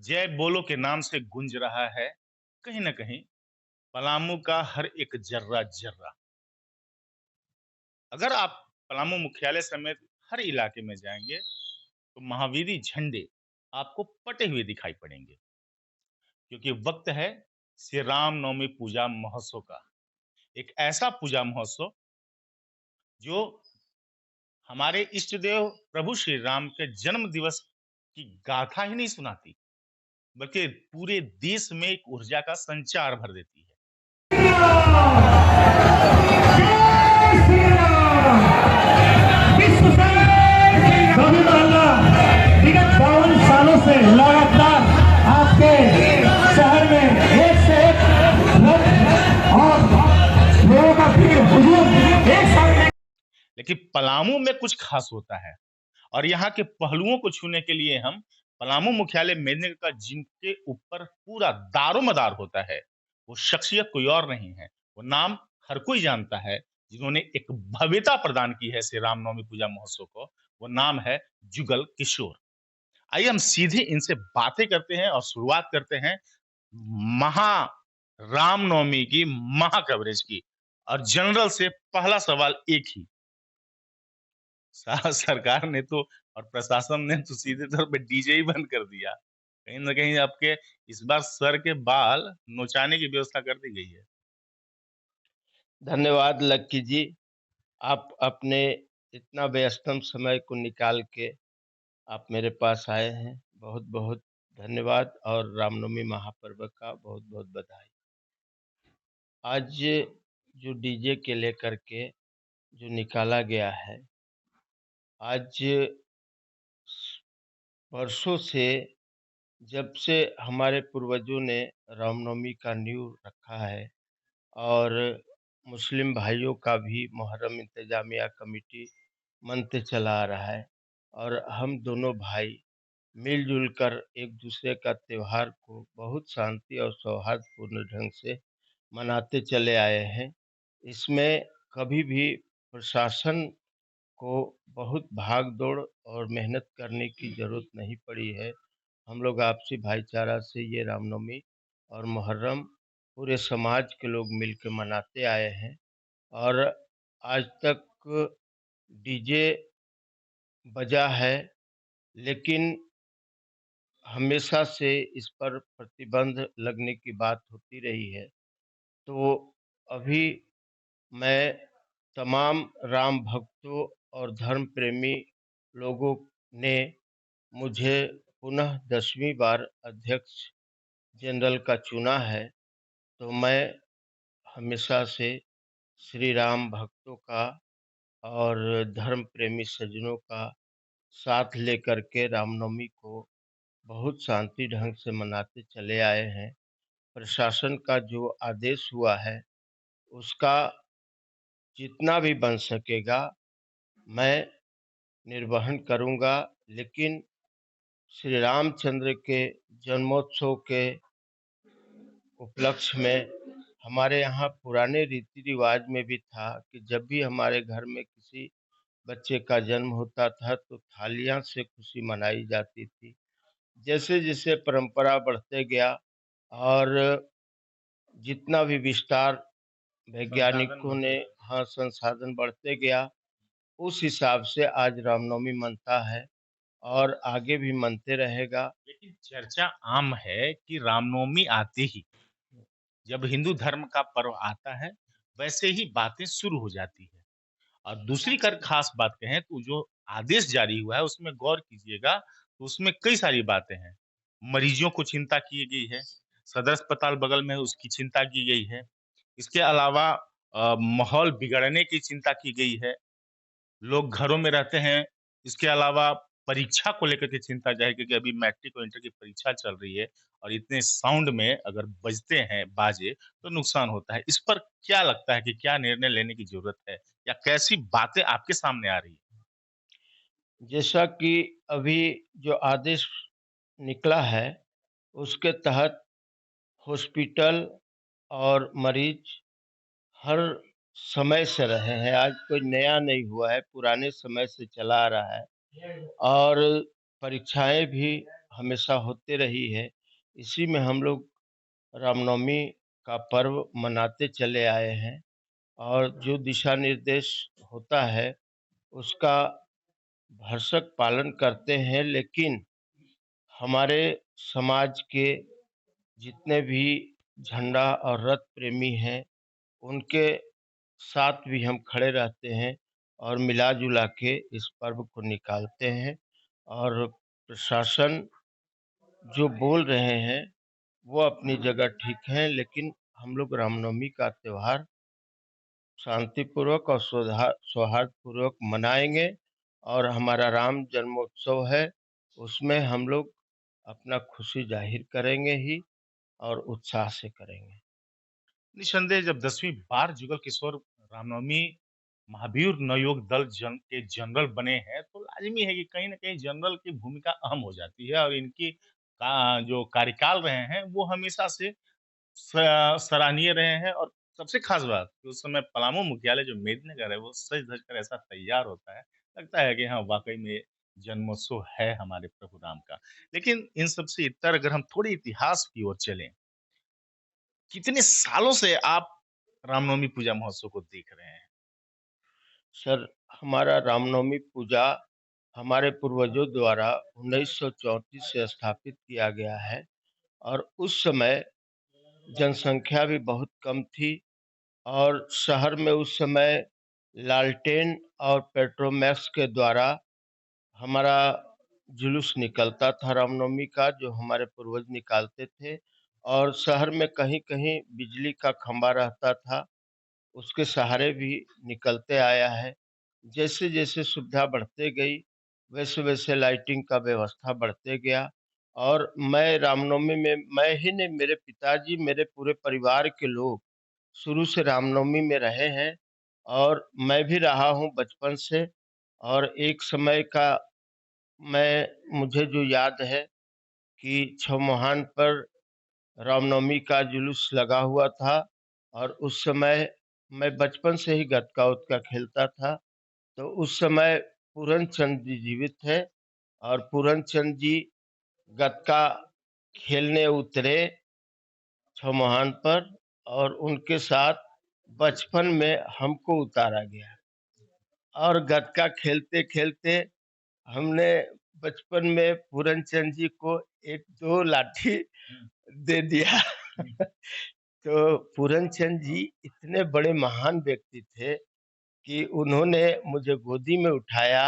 जय बोलो के नाम से गूंज रहा है कहीं न कहीं पलामू का हर एक जर्रा-जर्रा। अगर आप पलामू मुख्यालय समेत हर इलाके में जाएँगे, तो महावीरी झंडे आपको पटे हुए दिखाई पड़ेंगे, क्योंकि वक़्त है श्री राम नवमी पूजा महोत्सव का। एक ऐसा पूजा महोत्सव जो हमारे इष्ट देव प्रभु श्री राम के जन्म दिवस की गाथा ही नहीं सुनाती, बल्कि पूरे देश में एक ऊर्जा का संचार भर देती है। विश्व से गोविंद अल्लाह विगत 52 सालों से लगातार आपके शहर में एक से एक रथ और लोगों का भीड़ हुजूम एक साथ। लेकिन पलामू में कुछ खास होता है और यहाँ के पहलुओं को छूने के लिए हम पलामू मुख्यालय मेदिनीनगर का जिनके ऊपर पूरा दारोमदार होता है, वो शख्सियत कोई और नहीं है। वो नाम हर कोई जानता है, जिन्होंने एक भव्यता प्रदान की है श्री रामनवमी पूजा महोत्सव को, वो नाम है जुगल किशोर। आइए हम सीधे इनसे बातें करते हैं और शुरुआत करते हैं महा रामनवमी की महा कवरेज की। और जनरल से पहला सवाल एक ही, सरकार ने तो और प्रशासन ने तो सीधे तौर पे डीजे ही बंद कर दिया। कहीं न कहीं आपके इस बार सर के बाल नोचाने की व्यवस्था कर दी गई है। धन्यवाद लक्की जी। आप अपने इतना व्यस्तम समय को निकाल के आप मेरे पास आए हैं। बहुत-बहुत धन्यवाद और रामनवमी महापर्व का बहुत-बहुत बधाई। आज जो डीजे के लेकर के जो निकाला गया है, आज वर्षों से जब से हमारे पूर्वजों ने रामनवमी का नींव रखा है और मुस्लिम भाइयों का भी मुहर्रम इंतजामिया कमेटी मनते चला आ रहा है और हम दोनों भाई मिलजुल कर एक दूसरे का त्योहार को बहुत शांति और सौहार्दपूर्ण ढंग से मनाते चले आए हैं। इसमें कभी भी प्रशासन को बहुत भाग-दौड़ और मेहनत करने की ज़रूरत नहीं पड़ी है। हम लोग आपसी भाईचारा से ये रामनवमी और मुहर्रम पूरे समाज के लोग मिल के मनाते आए हैं और आज तक डीजे बजा है, लेकिन हमेशा से इस पर प्रतिबंध लगने की बात होती रही है। तो अभी मैं तमाम राम भक्तों और धर्म प्रेमी लोगों ने मुझे पुनः 10वीं बार अध्यक्ष जनरल का चुना है, तो मैं हमेशा से श्री राम भक्तों का और धर्म प्रेमी सज्जनों का साथ लेकर के रामनवमी को बहुत शांति ढंग से मनाते चले आए हैं। प्रशासन का जो आदेश हुआ है, उसका जितना भी बन सकेगा मैं निर्वहन करूँगा, लेकिन श्री रामचंद्र के जन्मोत्सव के उपलक्ष्य में हमारे यहाँ पुराने रीति-रिवाज में भी था कि जब भी हमारे घर में किसी बच्चे का जन्म होता था, तो थालियाँ से खुशी मनाई जाती थी। जैसे-जैसे परंपरा बढ़ते गया और जितना भी विस्तार संसाधन वैज्ञानिकों ने बढ़ते गए। संसाधन बढ़ते गया, उस हिसाब से आज रामनवमी मनता है और आगे भी मनते रहेगा। लेकिन चर्चा आम है कि रामनवमी आते ही जब हिंदू धर्म का पर्व आता है, वैसे ही बातें शुरू हो जाती है। और दूसरी कर खास बात कहें तो जो आदेश जारी हुआ है उसमें गौर कीजिएगा, तो उसमें कई सारी बातें हैं। मरीजों को चिंता की गई है, सदर अस्पताल बगल में है उसकी चिंता की गई है। इसके अलावा माहौल बिगड़ने की चिंता की गई है। लोग घरों में रहते हैं, इसके अलावा परीक्षा को लेकर के चिंता ज़ाहिर क्योंकि अभी मैट्रिक और इंटर की परीक्षा चल रही है और इतने साउंड में अगर बजते हैं बाजे, तो नुकसान होता है। इस पर क्या लगता है कि क्या निर्णय लेने की ज़रूरत है या कैसी बातें आपके सामने आ रही हैं? जैसा कि अभी जो आदेश निकला है, उसके तहत हॉस्पिटल और मरीज हर समय से रहे हैं। आज कोई नया नहीं हुआ है, पुराने समय से चला आ रहा है और परीक्षाएँ भी हमेशा होते रही है। इसी में हम लोग रामनवमी का पर्व मनाते चले आए हैं और जो दिशा निर्देश होता है, उसका भरसक पालन करते हैं। लेकिन हमारे समाज के जितने भी झंडा और रथ प्रेमी हैं, उनके साथ भी हम खड़े रहते हैं और मिला-जुला के इस पर्व को निकालते हैं। और प्रशासन जो बोल रहे हैं, वो अपनी जगह ठीक है, लेकिन हम लोग रामनवमी का त्योहार शांतिपूर्वक और सौहार्दपूर्वक मनाएँगे और हमारा राम जन्मोत्सव है, उसमें हम लोग अपना खुशी ज़ाहिर करेंगे ही और उत्साह से करेंगे। निस्संदेह जब 10वीं बार जुगल किशोर रामनवमी महावीर नवयुवक दल के जनरल बने हैं, तो लाज़मी है कि कहीं न कहीं जनरल की भूमिका अहम हो जाती है और इनकी जो कार्यकाल रहे हैं, वो हमेशा से सराहनीय रहे हैं और सबसे खास बात कि उस समय पलामू मुख्यालय जो मेदिनीनगर है, वो सज-धज कर ऐसा तैयार होता है, लगता है कि हाँ, वाक़ई में जन्मोत्सव है हमारे प्रभु राम का। लेकिन इन सब से इतर अगर हम थोड़ी इतिहास की ओर चलें, कितने सालों से आप रामनवमी पूजा महोत्सव को देख रहे हैं? सर, हमारा रामनवमी पूजा हमारे पूर्वजों द्वारा 1934 से स्थापित किया गया है और उस समय जनसंख्या भी बहुत कम थी और शहर में उस समय लालटेन और पेट्रोमैक्स के द्वारा हमारा जुलूस निकलता था रामनवमी का, जो हमारे पूर्वज निकालते थे और शहर में कहीं-कहीं बिजली का खंभा रहता था, उसके सहारे भी निकलते आया है। जैसे-जैसे सुविधा बढ़ते गई, वैसे-वैसे लाइटिंग का व्यवस्था बढ़ते गया और मैं रामनवमी में मैं ही नहीं, मेरे पिताजी, मेरे पूरे परिवार के लोग शुरू से रामनवमी में रहे हैं और मैं भी रहा हूँ बचपन से। और एक समय का मुझे जो याद है कि छठ पर रामनवमी का जुलूस लगा हुआ था और उस समय मैं बचपन से ही गतका-उतका खेलता था। तो उस समय पूरन चंद जी जीवित थे और पूरन चंद जी गतका खेलने उतरे छमाहान पर और उनके साथ बचपन में हमको उतारा गया और गतका खेलते-खेलते हमने बचपन में पूरन चंद जी को 1-2 लाठी हुँ, दे दिया। हुँ, तो पूरन चंद जी इतने बड़े महान व्यक्ति थे कि उन्होंने मुझे गोदी में उठाया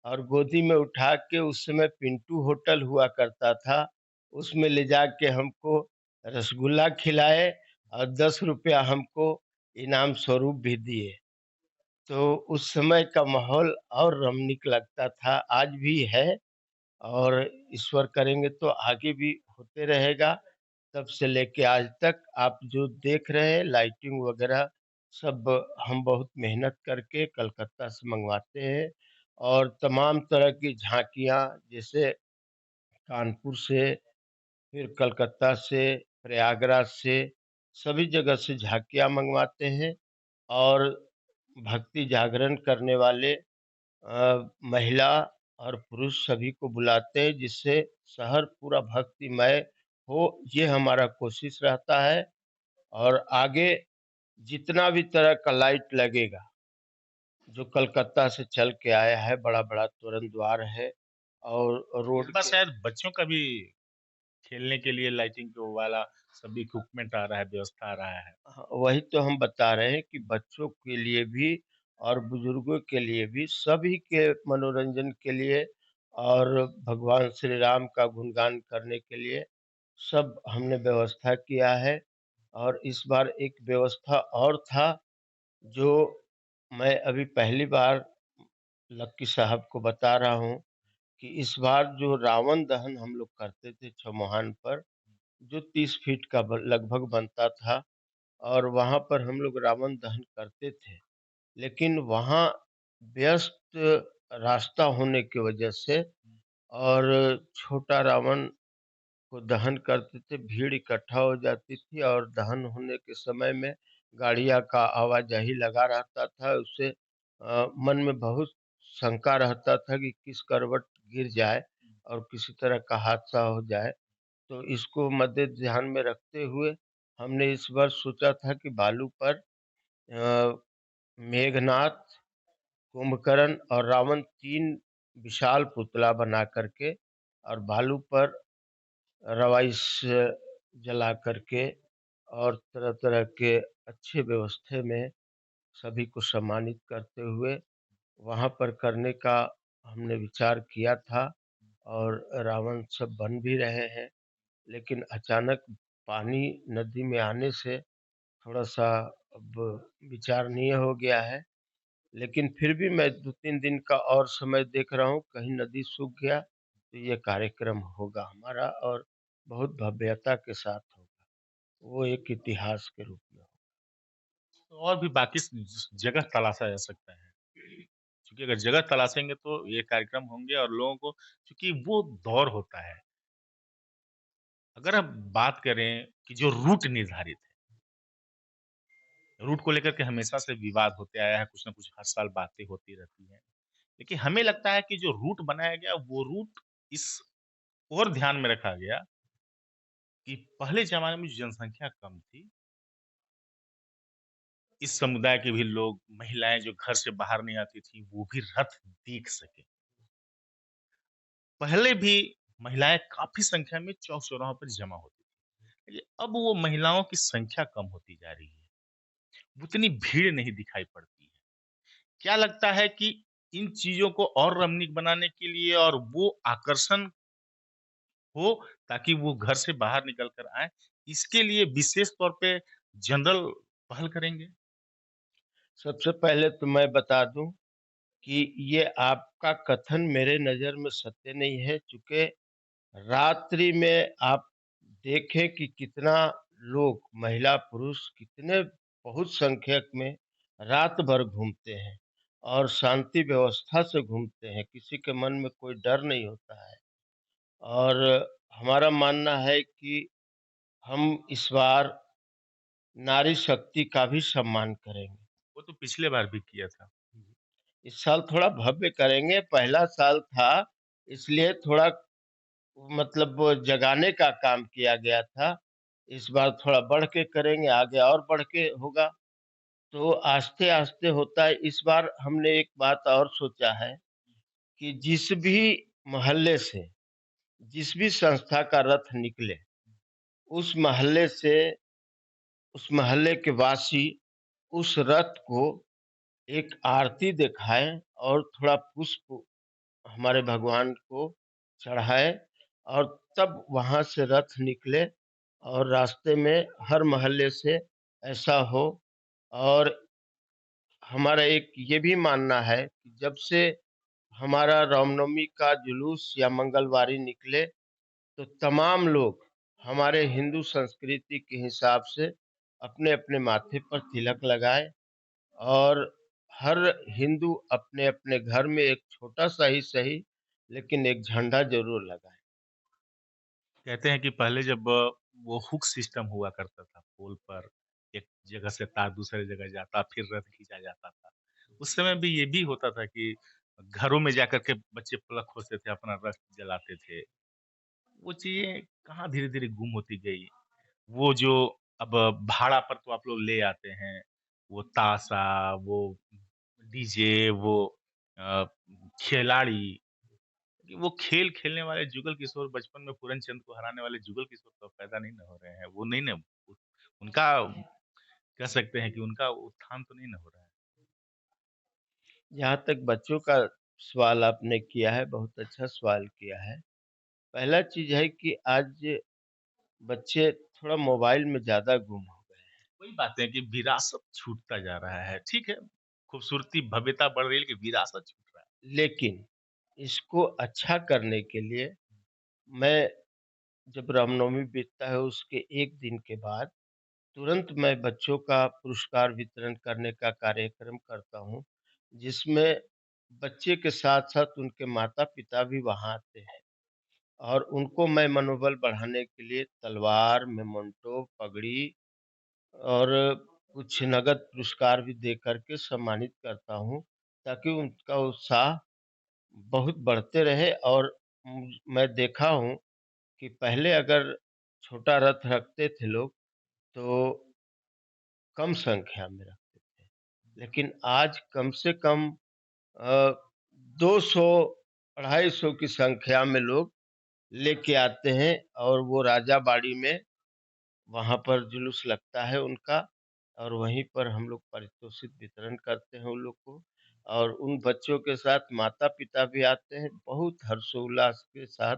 और गोदी में उठा के उस समय पिंटू होटल हुआ करता था, उसमें ले जाके हमको रसगुल्ला खिलाए और ₹10 हमको इनाम स्वरूप भी दिए। तो उस समय का माहौल और रमणीक लगता था, आज भी है और ईश्वर करेंगे तो आगे भी होते रहेगा। तब से लेके आज तक आप जो देख रहे हैं लाइटिंग वगैरह सब हम बहुत मेहनत करके कलकत्ता से मँगवाते हैं और तमाम तरह की झाँकियाँ जैसे कानपुर से, फिर कलकत्ता से, प्रयागराज से, सभी जगह से झाँकियाँ मँगवाते हैं और भक्ति जागरण करने वाले महिला और पुरुष सभी को बुलाते हैं जिससे शहर पूरा भक्तिमय हो, ये हमारा कोशिश रहता है। और आगे जितना भी तरह का लाइट लगेगा, जो कलकत्ता से चल के आया है, बड़ा-बड़ा तोरण द्वार है और इस रोड बार के शायद बच्चों का भी खेलने के लिए लाइटिंग वो वाला सब इक्विपमेंट आ रहा है, व्यवस्था आ रहा है। हाँ, वही तो हम बता रहे हैं कि बच्चों के लिए भी और बुजुर्गों के लिए भी, सभी के मनोरंजन के लिए और भगवान श्री राम का गुणगान करने के लिए सब हमने व्यवस्था किया है। और इस बार एक व्यवस्था और था, जो मैं अभी पहली बार लक्की साहब को बता रहा हूँ कि इस बार जो रावण दहन हम लोग करते थे छमाहान पर, जो 30 फीट का लगभग बनता था और वहाँ पर हम लोग रावण दहन करते थे। लेकिन वहाँ व्यस्त रास्ता होने की वजह से और छोटा रावण को दहन करते थे, भीड़ इकट्ठा हो जाती थी और दहन होने के समय में गाड़ियाँ का आवाजाही लगा रहता था। उससे मन में बहुत शंका रहता था कि किस करवट गिर जाए और किसी तरह का हादसा हो जाए, तो इसको मद्दे ध्यान में रखते हुए हमने इस वर्ष सोचा था कि बालू पर मेघनाथ, कुंभकर्ण और रावण 3 विशाल पुतला बना कर के और बालू पर रवाइश जला कर के और तरह-तरह के अच्छे व्यवस्था में सभी को सम्मानित करते हुए वहाँ पर करने का हमने विचार किया था और रावण सब बन भी रहे हैं। लेकिन अचानक पानी नदी में आने से थोड़ा-सा अब विचारणीय हो गया है। लेकिन फिर भी मैं 2-3 दिन का और समय देख रहा हूँ, कहीं नदी सूख गया तो ये कार्यक्रम होगा हमारा और बहुत भव्यता के साथ होगा। वो एक इतिहास के रूप में होगा। तो और भी बाकी जगह तलाशा जा सकता है। क्योंकि अगर जगह तलाशेंगे तो ये कार्यक्रम होंगे और लोगों को क्योंकि वो दौर होता है। अगर हम बात करें कि जो रूट निर्धारित है, रूट को लेकर के हमेशा से विवाद होते आया है, कुछ न कुछ हर साल बातें होती रहती हैं। लेकिन हमें लगता है कि जो रूट बनाया गया, वो रूट इस ओर ध्यान में रखा गया कि पहले ज़माने में जो जनसंख्या कम थी, इस समुदाय के भी लोग, महिलाएँ जो घर से बाहर नहीं आती थी, वो भी रथ देख सकें। पहले भी महिलाएँ काफ़ी संख्या में चौक-चौराहों पर जमा होती थी। लेकिन अब वो महिलाओं की संख्या कम होती जा रही है, उतनी भीड़ नहीं दिखाई पड़ती है। क्या लगता है कि इन चीज़ों को और रमणीक बनाने के लिए और वो आकर्षण हो ताकि वो घर से बाहर निकल कर आएँ, इसके लिए विशेष तौर पे जनरल पहल करेंगे? सबसे पहले तो मैं बता दूँ कि ये आपका कथन मेरे नज़र में सत्य नहीं है, चूँकि रात्रि में आप देखें कि कितना लोग महिला-पुरुष कितने बहुत संख्यक में रात भर घूमते हैं और शांति व्यवस्था से घूमते हैं, किसी के मन में कोई डर नहीं होता है। और हमारा मानना है कि हम इस बार नारी शक्ति का भी सम्मान करेंगे। वो तो पिछले बार भी किया था। इस साल थोड़ा भव्य करेंगे, पहला साल था इसलिए थोड़ा मतलब वो जगाने का काम किया गया था। इस बार थोड़ा बढ़ के करेंगे, आगे और बढ़ के होगा। तो आस्ते-आस्ते होता है। इस बार हमने एक बात और सोचा है कि जिस भी मोहल्ले से, जिस भी संस्था का रथ निकले, उस मोहल्ले से उस मोहल्ले के वासी उस रथ को एक आरती दिखाएँ और थोड़ा पुष्प हमारे भगवान को चढ़ाएँ और तब वहाँ से रथ निकले और रास्ते में हर मोहल्ले से ऐसा हो। और हमारा एक ये भी मानना है कि जब से हमारा रामनवमी का जुलूस या मंगलवारी निकले, तो तमाम लोग हमारे हिंदू संस्कृति के हिसाब से अपने-अपने माथे पर तिलक लगाएँ और हर हिंदू अपने-अपने घर में एक छोटा-सा ही सही, लेकिन एक झंडा ज़रूर लगाएँ। कहते हैं कि पहले जब वो हुक सिस्टम हुआ करता था पोल पर, एक जगह से तार दूसरे जगह जाता, फिर रथ खींचा जाता था। उस समय भी ये भी होता था कि घरों में जाकर के बच्चे प्लक खोलते थे, अपना रथ जलाते थे। वो चीज़ें कहाँ धीरे-धीरे गुम होती गई। वो जो अब भाड़ा पर तो आप लोग ले आते हैं, वो ताशा, वो डीजे, वो अ, खिलाड़ी, कि वो खेल खेलने वाले जुगल किशोर बचपन में पूरन चंद को हराने वाले जुगल किशोर तो अब पैदा नहीं ना हो रहे हैं। वो नहीं ना उनका कह सकते हैं कि उनका उत्थान तो नहीं ना हो रहा है। जहाँ तक बच्चों का सवाल आपने किया है, बहुत अच्छा सवाल किया है। पहला चीज़ है कि आज बच्चे थोड़ा मोबाइल में ज़्यादा गुम हो गए हैं। वही बात है कि विरासत छूटता जा रहा है। ठीक है, खूबसूरती, भव्यता बढ़ रही है लेकिन विरासत छूट रहा है। लेकिन इसको अच्छा करने के लिए मैं जब रामनवमी बीतता है उसके 1 दिन के बाद तुरंत मैं बच्चों का पुरस्कार वितरण करने का कार्यक्रम करता हूँ, जिसमें बच्चे के साथ-साथ उनके माता-पिता भी वहाँ आते हैं और उनको मैं मनोबल बढ़ाने के लिए तलवार, मेमेंटो, पगड़ी और कुछ नगद पुरस्कार भी दे कर के सम्मानित करता हूँ, ताकि उनका उत्साह बहुत बढ़ते रहे और मैं देखा हूँ कि पहले अगर छोटा रथ रखते थे लोग, तो कम संख्या में रखते थे। लेकिन आज कम से कम 200 250 की संख्या में लोग लेके आते हैं और वो राजा बाड़ी में वहाँ पर जुलूस लगता है उनका और वहीं पर हम लोग पारितोषिक वितरण करते हैं उन लोग को और उन बच्चों के साथ माता-पिता भी आते हैं। बहुत हर्षोल्लास के साथ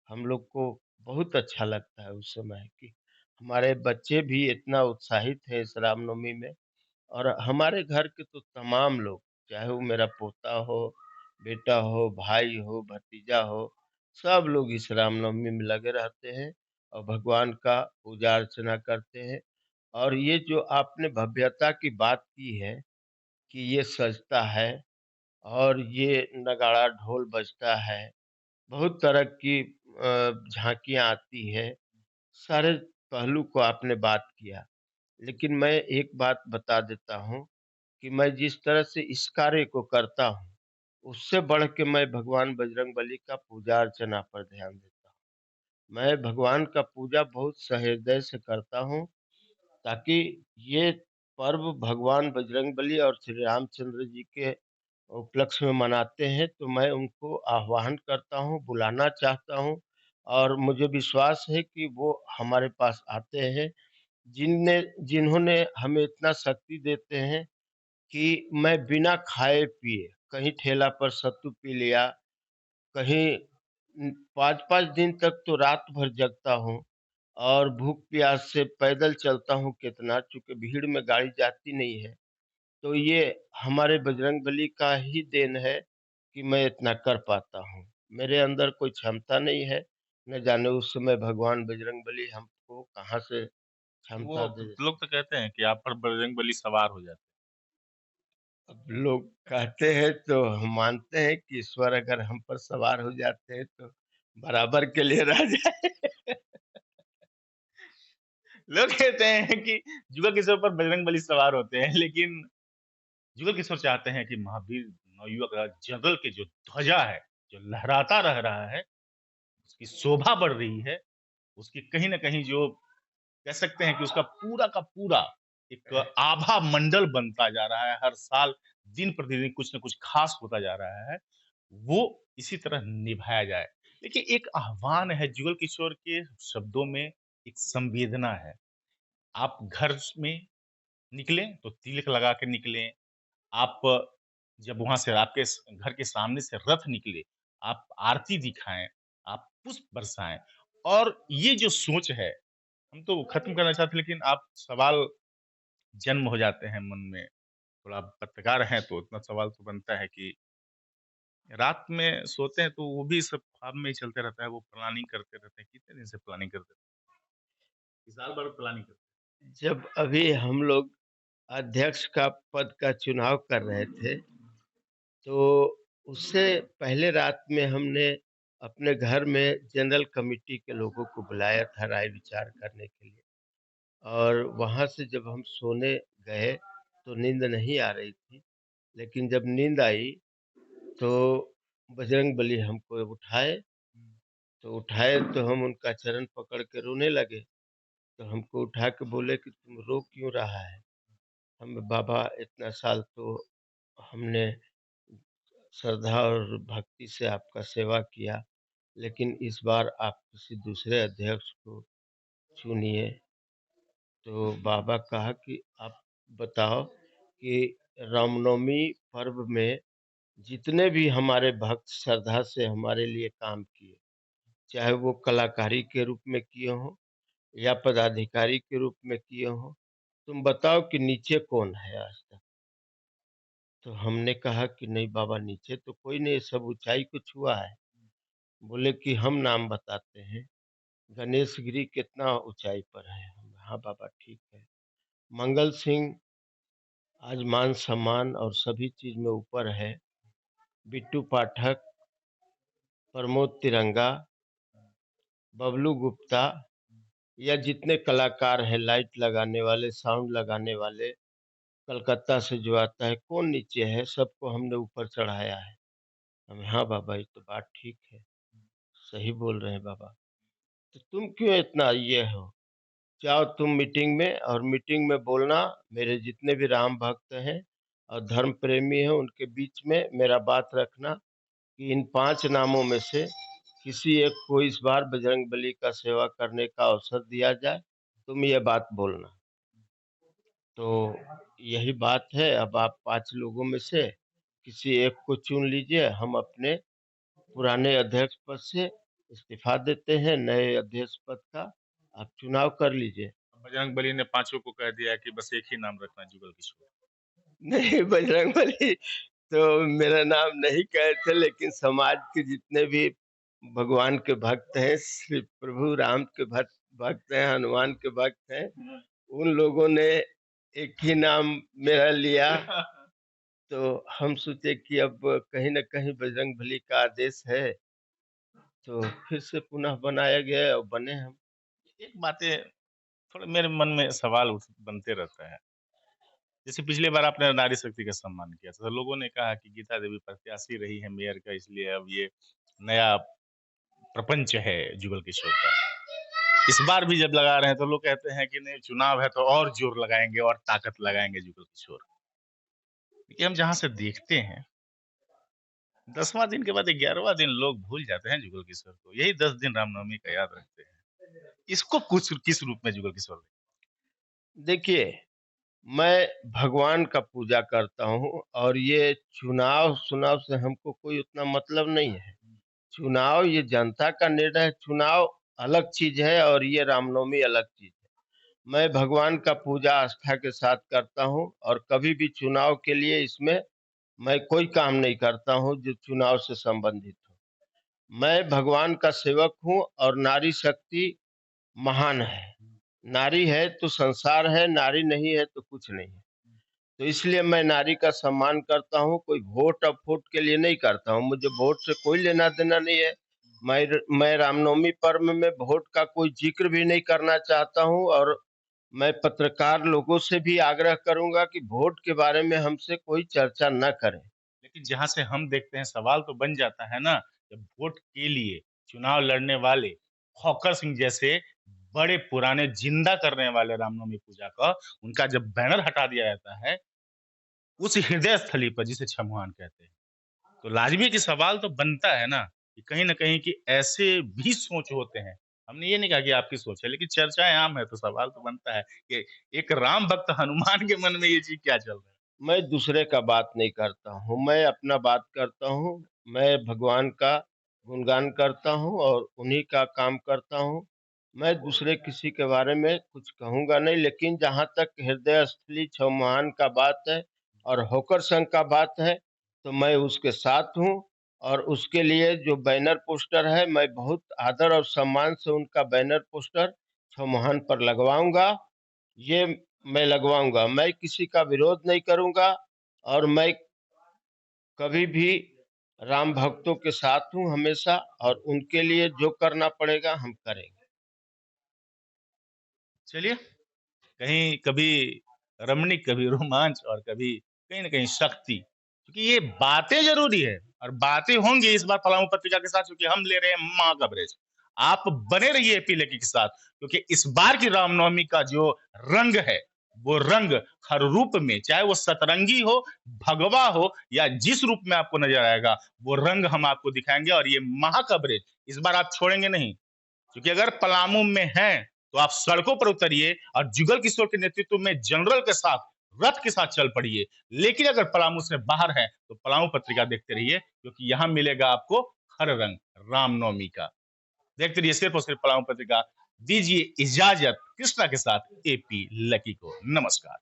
हम लोग को बहुत अच्छा लगता है उस समय कि हमारे बच्चे भी इतना उत्साहित हैं इस रामनवमी में और हमारे घर के तो तमाम लोग, चाहे वो मेरा पोता हो, बेटा हो, भाई हो, भतीजा हो, सब लोग इस रामनवमी में लगे रहते हैं और भगवान का पूजा अर्चना करते हैं। और ये जो आपने भव्यता की बात की है कि ये सजता है और ये नगाड़ा ढोल बजता है, बहुत तरह की झाँकियाँ आती है, सारे पहलू को आपने बात किया। लेकिन मैं एक बात बता देता हूँ कि मैं जिस तरह से इस कार्य को करता हूँ, उससे बढ़ के मैं भगवान बजरंगबली का पूजा अर्चना पर ध्यान देता हूँ। मैं भगवान का पूजा बहुत सहृदय से करता हूँ, ताकि ये पर्व भगवान बजरंगबली और श्री रामचंद्र जी के उपलक्ष्य में मनाते हैं, तो मैं उनको आह्वान करता हूँ, बुलाना चाहता हूँ और मुझे विश्वास है कि वो हमारे पास आते हैं, जिन्होंने हमें इतना शक्ति देते हैं कि मैं बिना खाए-पिए कहीं ठेला पर सत्तू पी लिया, कहीं 5-5 दिन तक तो रात भर जगता हूँ और भूख-प्यास से पैदल चलता हूँ कितना, चूँकि भीड़ में गाड़ी जाती नहीं है। तो ये हमारे बजरंगबली का ही देन है कि मैं इतना कर पाता हूँ। मेरे अंदर कोई क्षमता नहीं है, न जाने उस समय भगवान बजरंगबली हमको कहाँ से वो क्षमता दे। लोग तो कहते हैं कि आप पर बजरंगबली सवार हो जाते अब लोग कहते हैं तो हम मानते हैं कि ईश्वर अगर हम पर सवार हो जाते हैं तो बराबर के लिए रह जाए। हैं। लोग कहते हैं कि जुगल किशोर पर बजरंगबली सवार होते हैं, लेकिन जुगल किशोर चाहते हैं कि महावीर नवयुवक जनरल की जो ध्वजा है, जो लहराता रह रहा है, उसकी शोभा बढ़ रही है, उसकी कहीं न कहीं जो कह सकते हैं कि उसका पूरा का पूरा एक आभा मंडल बनता जा रहा है, हर साल दिन-प्रतिदिन कुछ न कुछ खास होता जा रहा है, वो इसी तरह निभाया जाए। देखिए, एक आह्वान है जुगल किशोर के शब्दों में, एक संवेदना है। आप घर में निकलें, तो तिलक लगा के निकलें, आप जब वहाँ से आपके घर के सामने से रथ निकले, आप आरती दिखाएँ, आप पुष्प बरसाएँ और ये जो सोच है, हम तो खत्म करना चाहते हैं लेकिन आप सवाल जन्म हो जाते हैं मन में। थोड़ा पत्रकार हैं तो इतना सवाल तो बनता है कि रात में सोते हैं तो वो भी सब ख्वाब में ही चलते रहता है, वो प्लानिंग करते रहते हैं। कितने दिन से प्लानिंग करते हैं? साल भर प्लानिंग करते हैं। जब अभी हम लोग अध्यक्ष का पद का चुनाव कर रहे थे, तो उससे पहले रात में हमने अपने घर में जनरल कमिटी के लोगों को बुलाया था राय विचार करने के लिए और वहाँ से जब हम सोने गए, तो नींद नहीं आ रही थी। लेकिन जब नींद आई, तो बजरंगबली हमको उठाए, तो उठाए तो हम उनका चरण पकड़ के रोने लगे। तो हमको उठा के बोले कि तुम रो क्यों रहा है? हम बाबा इतना साल तो हमने श्रद्धा और भक्ति से आपका सेवा किया, लेकिन इस बार आप किसी दूसरे अध्यक्ष को चुनिए। तो बाबा कहा कि आप बताओ कि रामनवमी पर्व में जितने भी हमारे भक्त श्रद्धा से हमारे लिए काम किए, चाहे वो कलाकारी के रूप में किए हों या पदाधिकारी के रूप में किए हों, तुम बताओ कि नीचे कौन है आज तक? तो हमने कहा कि नहीं बाबा नीचे तो कोई नहीं, सब ऊँचाई को छुआ है। बोले कि हम नाम बताते हैं, गणेश गिरी कितना ऊँचाई पर है? हाँ बाबा ठीक है। मंगल सिंह आज मान-सम्मान और सभी चीज़ में ऊपर है। बिट्टू पाठक, प्रमोद तिरंगा, बबलू गुप्ता या जितने कलाकार हैं लाइट लगाने वाले, साउंड लगाने वाले, कलकत्ता से जो आता है, कौन नीचे है? सबको हमने ऊपर चढ़ाया है। हाँ बाबा ये तो बात ठीक है। सही बोल रहे हैं बाबा। तो तुम क्यों इतना ये हो? जाओ तुम मीटिंग में और मीटिंग में बोलना मेरे जितने भी राम भक्त हैं और धर्म प्रेमी हैं उनके बीच में मेरा बात रखना कि इन 5 नामों में से किसी एक को इस बार बजरंगबली का सेवा करने का अवसर दिया जाए। तुम ये बात बोलना। तो यही बात है, अब आप 5 लोगों में से किसी एक को चुन लीजिए। हम अपने पुराने अध्यक्ष पद से इस्तीफा देते हैं, नए अध्यक्ष पद का आप चुनाव कर लीजिए। बजरंगबली ने पाँचों को कह दिया है कि बस एक ही नाम रखना है, जुगल किशोर। नहीं, बजरंगबली तो मेरा नाम नहीं कहे थे, लेकिन समाज के जितने भी भगवान के भक्त हैं, श्री प्रभु राम के भक्त हैं, हनुमान के भक्त हैं, उन लोगों ने एक ही नाम मेरा लिया। तो हम सोचे कि अब कहीं न कहीं बजरंगबली का आदेश है, तो फिर से पुनः बनाया गया और बने हम। एक बातें थोड़ा मेरे मन में सवाल उठ बनते रहता है। जैसे पिछली बार आपने नारी शक्ति का सम्मान किया था, तो लोगों ने कहा कि गीता देवी प्रत्याशी रही है मेयर का, इसलिए अब ये नया प्रपंच है जुगल किशोर का। इस बार भी जब लगा रहे हैं तो लोग कहते हैं कि नहीं, चुनाव है तो और जोर लगाएँगे और ताकत लगाएँगे जुगल किशोर। देखिए, हम जहाँ से देखते हैं 10वां दिन के बाद 11वां दिन लोग भूल जाते हैं जुगल किशोर को। यही 10 दिन रामनवमी का याद रखते हैं। इसको कुछ किस रूप में जुगल किशोर ने? देखिए, मैं भगवान का पूजा करता हूँ और ये चुनाव-सुनाव से हमको कोई उतना मतलब नहीं है। चुनाव ये जनता का निर्णय है, चुनाव अलग चीज़ है और ये रामनवमी अलग चीज़ है। मैं भगवान का पूजा आस्था के साथ करता हूँ और कभी भी चुनाव के लिए इसमें मैं कोई काम नहीं करता हूँ जो चुनाव से संबंधित हो। मैं भगवान का सेवक हूँ और नारी शक्ति महान है। नारी है तो संसार है, नारी नहीं है तो कुछ नहीं है। तो इसलिए मैं नारी का सम्मान करता हूँ, कोई वोट के लिए नहीं करता हूँ, मुझे वोट से कोई लेना-देना नहीं है। मैं रामनवमी पर्व में वोट का कोई ज़िक्र भी नहीं करना चाहता हूँ और मैं पत्रकार लोगों से भी आग्रह करूँगा कि वोट के बारे में हमसे कोई चर्चा ना करें। लेकिन जहाँ से हम देखते हैं सवाल तो बन जाता है ना, जब वोट के लिए चुनाव लड़ने वाले खॉकर सिंह जैसे बड़े पुराने जिंदा करने वाले रामनवमी पूजा का उनका जब बैनर हटा दिया जाता है, उस हृदय स्थली पर जिसे छमुहान कहते हैं, तो लाज़मी कि सवाल तो बनता है ना, कि कहीं न कहीं कि ऐसे भी सोच होते हैं। हमने ये नहीं कहा कि आपकी सोच है, लेकिन चर्चाएँ आम है तो सवाल तो बनता है कि एक राम भक्त हनुमान के मन में ये चीज़ क्या चल रहा है? मैं दूसरे का बात नहीं करता हूँ, मैं अपना बात करता हूँ। मैं भगवान का गुणगान करता हूँ और उन्हीं का काम करता हूँ। मैं दूसरे किसी के बारे में कुछ कहूँगा नहीं, लेकिन जहाँ तक हृदय स्थली छमाहान का बात है और होकर संघ का बात है, तो मैं उसके साथ हूँ और उसके लिए जो बैनर पोस्टर है, मैं बहुत आदर और सम्मान से उनका बैनर पोस्टर छमाहान पर लगवाऊँगा। ये मैं लगवाऊँगा। मैं किसी का विरोध नहीं करूँगा और मैं कभी भी राम भक्तों के साथ हूँ हमेशा और उनके लिए जो करना पड़ेगा हम करेंगे। चलिए, कहीं कभी रमणीक, कभी रोमांच और कभी कहीं न कहीं शक्ति। क्योंकि ये बातें ज़रूरी है और बातें होंगी इस बार पलामू पत्रिका के साथ, क्योंकि हम ले रहे हैं माँ कवरेज। आप बने रहिए एपी लकी के साथ, क्योंकि इस बार की रामनवमी का जो रंग है, वो रंग हर रूप में, चाहे वो सतरंगी हो, भगवा हो या जिस रूप में आपको नज़र आएगा, वो रंग हम आपको दिखाएँगे और ये महा कवरेज इस बार आप छोड़ेंगे नहीं। क्योंकि अगर पलामू में हैं, तो आप सड़कों पर उतरिए और जुगल किशोर के नेतृत्व में जनरल के साथ, रथ के साथ चल पड़िए। लेकिन अगर पलामू से बाहर हैं, तो पलामू पत्रिका देखते रहिए, क्योंकि यहाँ मिलेगा आपको हर रंग रामनवमी का। देखते रहिए सिर्फ और सिर्फ पलामू पत्रिका। दीजिए इजाजत कृष्णा के साथ एपी लकी को। नमस्कार।